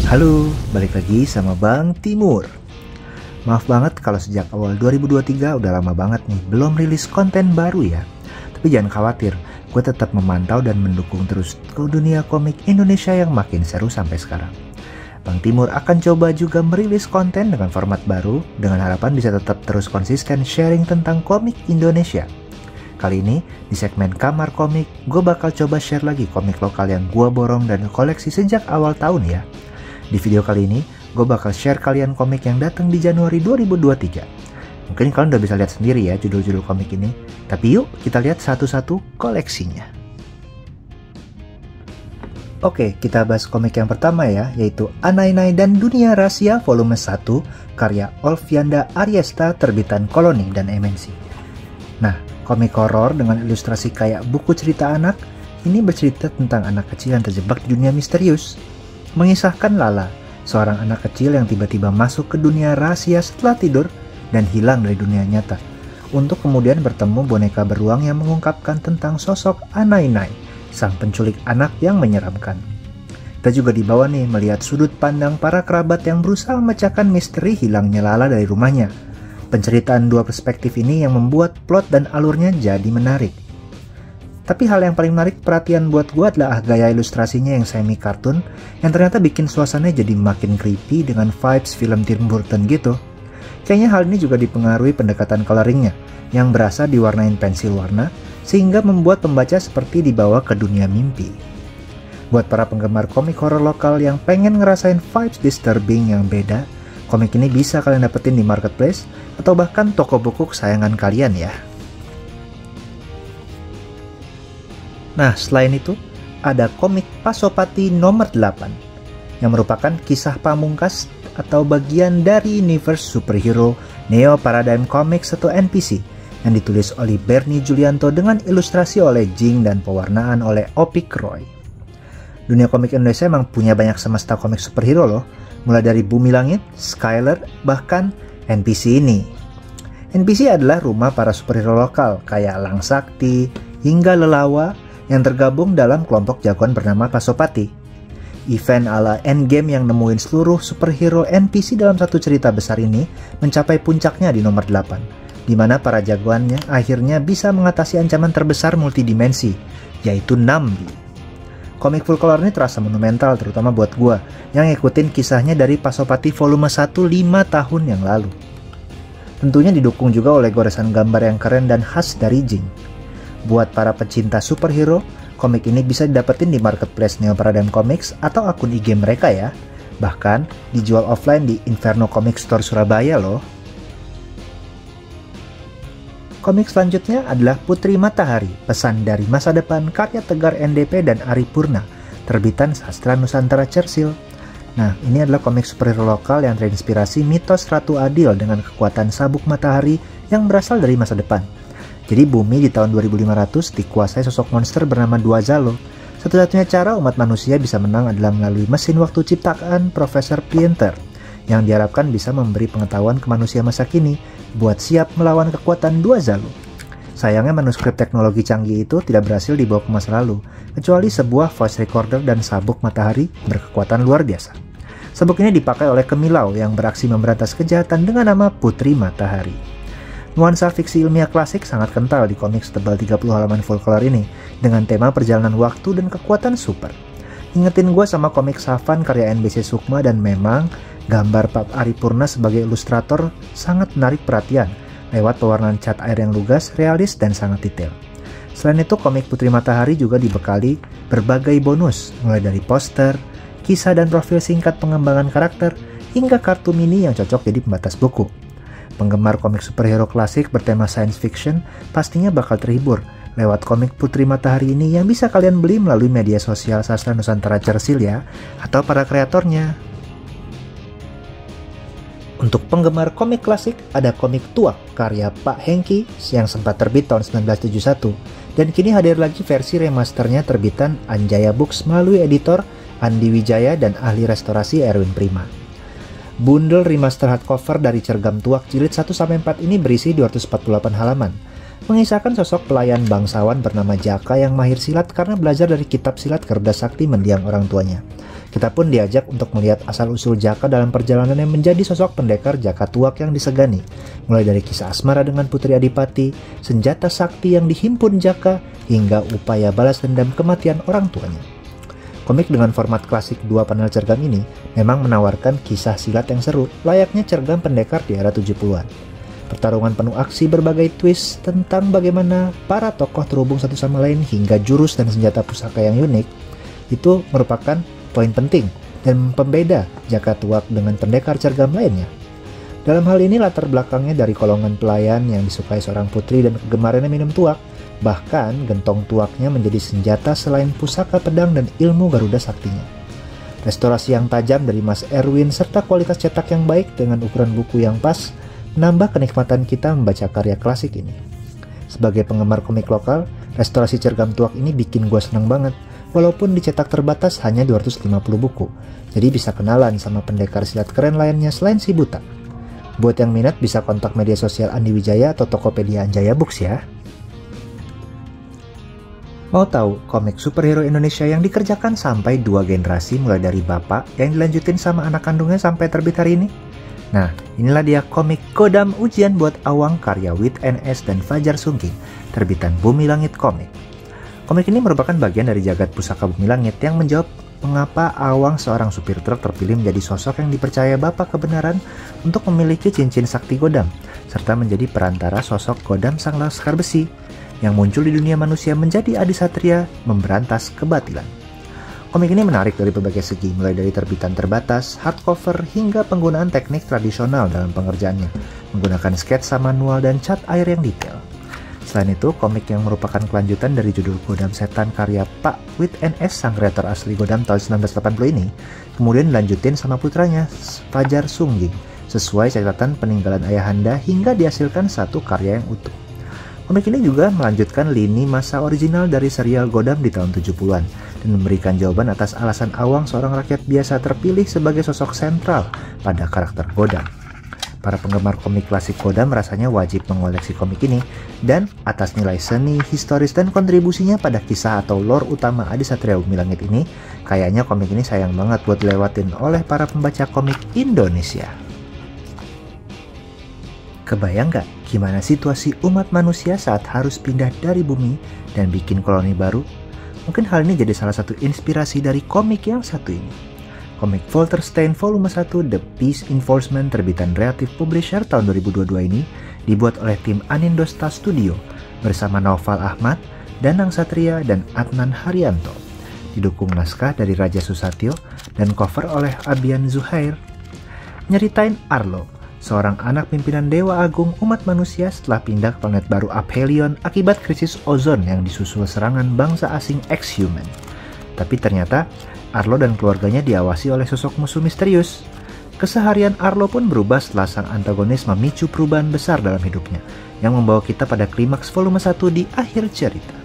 Halo, balik lagi sama Bang Timur. Maaf banget kalau sejak awal 2023 udah lama banget nih belum rilis konten baru ya. Tapi jangan khawatir, gue tetap memantau dan mendukung terus ke dunia komik Indonesia yang makin seru sampai sekarang. Bang Timur akan coba juga merilis konten dengan format baru dengan harapan bisa tetap terus konsisten sharing tentang komik Indonesia. Kali ini di segmen Kamar Komik, gue bakal coba share lagi komik lokal yang gue borong dan koleksi sejak awal tahun ya. Di video kali ini, gue bakal share kalian komik yang datang di Januari 2023. Mungkin kalian udah bisa lihat sendiri ya judul-judul komik ini. Tapi yuk kita lihat satu-satu koleksinya. Oke, kita bahas komik yang pertama ya, yaitu Anainai dan Dunia Rahasia Volume 1, karya Olvianda Ariesta, terbitan Koloni dan MNC. Nah, komik horor dengan ilustrasi kayak buku cerita anak, ini bercerita tentang anak kecil yang terjebak di dunia misterius. Mengisahkan Lala, seorang anak kecil yang tiba-tiba masuk ke dunia rahasia setelah tidur dan hilang dari dunia nyata, untuk kemudian bertemu boneka beruang yang mengungkapkan tentang sosok Anainai, sang penculik anak yang menyeramkan. Kita juga dibawa nih melihat sudut pandang para kerabat yang berusaha memecahkan misteri hilangnya Lala dari rumahnya. Penceritaan dua perspektif ini yang membuat plot dan alurnya jadi menarik. Tapi hal yang paling menarik perhatian buat gue adalah gaya ilustrasinya yang semi kartun, yang ternyata bikin suasananya jadi makin creepy dengan vibes film Tim Burton gitu. Kayaknya hal ini juga dipengaruhi pendekatan coloringnya, yang berasa diwarnain pensil warna, sehingga membuat pembaca seperti dibawa ke dunia mimpi. Buat para penggemar komik horor lokal yang pengen ngerasain vibes disturbing yang beda, komik ini bisa kalian dapetin di marketplace, atau bahkan toko buku kesayangan kalian ya. Nah, selain itu, ada komik Pasopati nomor 8, yang merupakan kisah pamungkas atau bagian dari universe superhero Neo Paradigm Comics atau NPC, yang ditulis oleh Bernie Julianto dengan ilustrasi oleh Jing dan pewarnaan oleh Opik Roy. Dunia komik Indonesia emang punya banyak semesta komik superhero loh, mulai dari Bumi Langit, Skyler, bahkan NPC ini. NPC adalah rumah para superhero lokal kayak Lang Sakti hingga Lelawa, yang tergabung dalam kelompok jagoan bernama Pasopati. Event ala Endgame yang nemuin seluruh superhero NPC dalam satu cerita besar ini mencapai puncaknya di nomor 8, di mana para jagoannya akhirnya bisa mengatasi ancaman terbesar multidimensi, yaitu Nambi. Komik full color ini terasa monumental terutama buat gua yang ngikutin kisahnya dari Pasopati volume 1 5 tahun yang lalu. Tentunya didukung juga oleh goresan gambar yang keren dan khas dari Jing. Buat para pecinta superhero, komik ini bisa didapetin di marketplace Neo Paradigm Comics atau akun IG mereka ya. Bahkan dijual offline di Inferno Comic Store Surabaya loh. Komik selanjutnya adalah Putri Matahari, pesan dari masa depan, karya Tegar NDP dan Ari Purna, terbitan Sastra Nusantara Cersil. Nah, ini adalah komik superhero lokal yang terinspirasi mitos Ratu Adil dengan kekuatan sabuk matahari yang berasal dari masa depan. Jadi bumi di tahun 2500 dikuasai sosok monster bernama Duazalo. Satu-satunya cara umat manusia bisa menang adalah melalui mesin waktu ciptaan Profesor Pienter, yang diharapkan bisa memberi pengetahuan ke manusia masa kini buat siap melawan kekuatan Duazalo. Sayangnya manuskrip teknologi canggih itu tidak berhasil dibawa ke masa lalu, kecuali sebuah voice recorder dan sabuk matahari berkekuatan luar biasa. Sabuk ini dipakai oleh Kemilau yang beraksi memberantas kejahatan dengan nama Putri Matahari. Nuansa fiksi ilmiah klasik sangat kental di komik setebal 30 halaman full color ini, dengan tema perjalanan waktu dan kekuatan super. Ingetin gue sama komik Savan karya NBC Sukma, dan memang gambar Pak Ari Purna sebagai ilustrator sangat menarik perhatian, lewat pewarnaan cat air yang lugas, realis, dan sangat detail. Selain itu, komik Putri Matahari juga dibekali berbagai bonus, mulai dari poster, kisah dan profil singkat pengembangan karakter, hingga kartu mini yang cocok jadi pembatas buku. Penggemar komik superhero klasik bertema science fiction pastinya bakal terhibur lewat komik Putri Matahari ini yang bisa kalian beli melalui media sosial Sastra Nusantara Cersil ya, atau para kreatornya. Untuk penggemar komik klasik, ada komik Tuak karya Pak Hengki yang sempat terbit tahun 1971, dan kini hadir lagi versi remasternya terbitan Anjaya Books melalui editor Andi Wijaya dan ahli restorasi Erwin Prima. Bundle remaster hardcover dari Cergam Tuak jilid 1-4 ini berisi 248 halaman, mengisahkan sosok pelayan bangsawan bernama Jaka yang mahir silat karena belajar dari kitab silat Garuda Sakti mendiang orang tuanya. Kita pun diajak untuk melihat asal-usul Jaka dalam perjalanan yang menjadi sosok pendekar Jaka Tuak yang disegani. Mulai dari kisah asmara dengan Putri Adipati, senjata sakti yang dihimpun Jaka, hingga upaya balas dendam kematian orang tuanya. Komik dengan format klasik 2 panel cergam ini memang menawarkan kisah silat yang seru, layaknya cergam pendekar di era 70-an. Pertarungan penuh aksi berbagai twist tentang bagaimana para tokoh terhubung satu sama lain hingga jurus dan senjata pusaka yang unik, itu merupakan poin penting dan pembeda Jaka Tuak dengan pendekar cergam lainnya. Dalam hal ini latar belakangnya dari golongan pelayan yang disukai seorang putri dan kegemarannya minum tuak. Bahkan gentong tuaknya menjadi senjata selain pusaka pedang dan ilmu Garuda Saktinya. Restorasi yang tajam dari Mas Erwin serta kualitas cetak yang baik dengan ukuran buku yang pas menambah kenikmatan kita membaca karya klasik ini. Sebagai penggemar komik lokal, restorasi cergam tuak ini bikin gue seneng banget. Walaupun dicetak terbatas hanya 250 buku, jadi bisa kenalan sama pendekar silat keren lainnya selain si buta. Buat yang minat bisa kontak media sosial Andi Wijaya atau Tokopedia Anjaya Books ya. Mau tahu komik superhero Indonesia yang dikerjakan sampai 2 generasi mulai dari bapak yang dilanjutin sama anak kandungnya sampai terbit hari ini? Nah, inilah dia komik Godam Ujian buat Awang karya Wit NS dan Fajar Sungking, terbitan Bumi Langit Komik. Komik ini merupakan bagian dari jagat pusaka Bumi Langit yang menjawab mengapa Awang seorang supir truk terpilih menjadi sosok yang dipercaya bapak kebenaran untuk memiliki cincin sakti Godam, serta menjadi perantara sosok Godam Sang Laskar Besi yang muncul di dunia manusia menjadi adisatria memberantas kebatilan. Komik ini menarik dari berbagai segi, mulai dari terbitan terbatas, hardcover, hingga penggunaan teknik tradisional dalam pengerjaannya, menggunakan sketsa manual dan cat air yang detail. Selain itu, komik yang merupakan kelanjutan dari judul Godam Setan karya Pak Wit NS, sang kreator asli Godam tahun 1980 ini, kemudian dilanjutin sama putranya, Fajar Sungking, sesuai catatan peninggalan ayahanda hingga dihasilkan satu karya yang utuh. Komik ini juga melanjutkan lini masa original dari serial Godam di tahun 70-an dan memberikan jawaban atas alasan Awang seorang rakyat biasa terpilih sebagai sosok sentral pada karakter Godam. Para penggemar komik klasik Godam rasanya wajib mengoleksi komik ini, dan atas nilai seni, historis, dan kontribusinya pada kisah atau lore utama Adisatria Bumi Langit ini, kayaknya komik ini sayang banget buat dilewatin oleh para pembaca komik Indonesia. Kebayang gak gimana situasi umat manusia saat harus pindah dari bumi dan bikin koloni baru? Mungkin hal ini jadi salah satu inspirasi dari komik yang satu ini. Komik Folterstein Volume 1 The Peace Enforcement terbitan Relative Publisher tahun 2022 ini dibuat oleh tim Anindosta Studio bersama Naufal Ahmad, Danang Satria, dan Adnan Haryanto. Didukung naskah dari Raja Susatyo dan cover oleh Abian Zuhair. Nyeritain Arlo, seorang anak pimpinan Dewa Agung umat manusia setelah pindah ke planet baru Aphelion akibat krisis ozon yang disusul serangan bangsa asing ex-human. Tapi ternyata Arlo dan keluarganya diawasi oleh sosok musuh misterius. Keseharian Arlo pun berubah setelah sang antagonis memicu perubahan besar dalam hidupnya, yang membawa kita pada klimaks volume 1 di akhir cerita.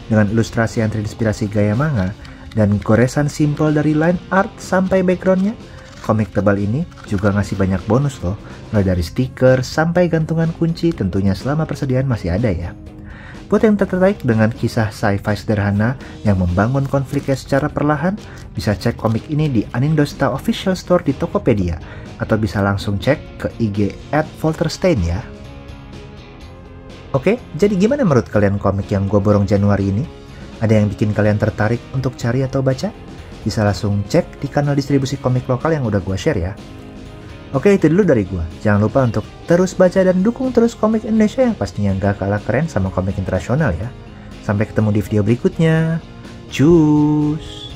Dengan ilustrasi yang terinspirasi gaya manga dan goresan simpel dari line art sampai backgroundnya, komik tebal ini juga ngasih banyak bonus loh, mulai dari stiker sampai gantungan kunci, tentunya selama persediaan masih ada ya. Buat yang tertarik dengan kisah sci-fi sederhana yang membangun konfliknya secara perlahan, bisa cek komik ini di Anindosta Official Store di Tokopedia, atau bisa langsung cek ke IG @Folterstein ya. Oke, jadi gimana menurut kalian komik yang gue borong Januari ini? Ada yang bikin kalian tertarik untuk cari atau baca? Bisa langsung cek di kanal distribusi komik lokal yang udah gue share ya. Oke, itu dulu dari gue. Jangan lupa untuk terus baca dan dukung terus komik Indonesia yang pastinya gak kalah keren sama komik internasional ya. Sampai ketemu di video berikutnya. Cus!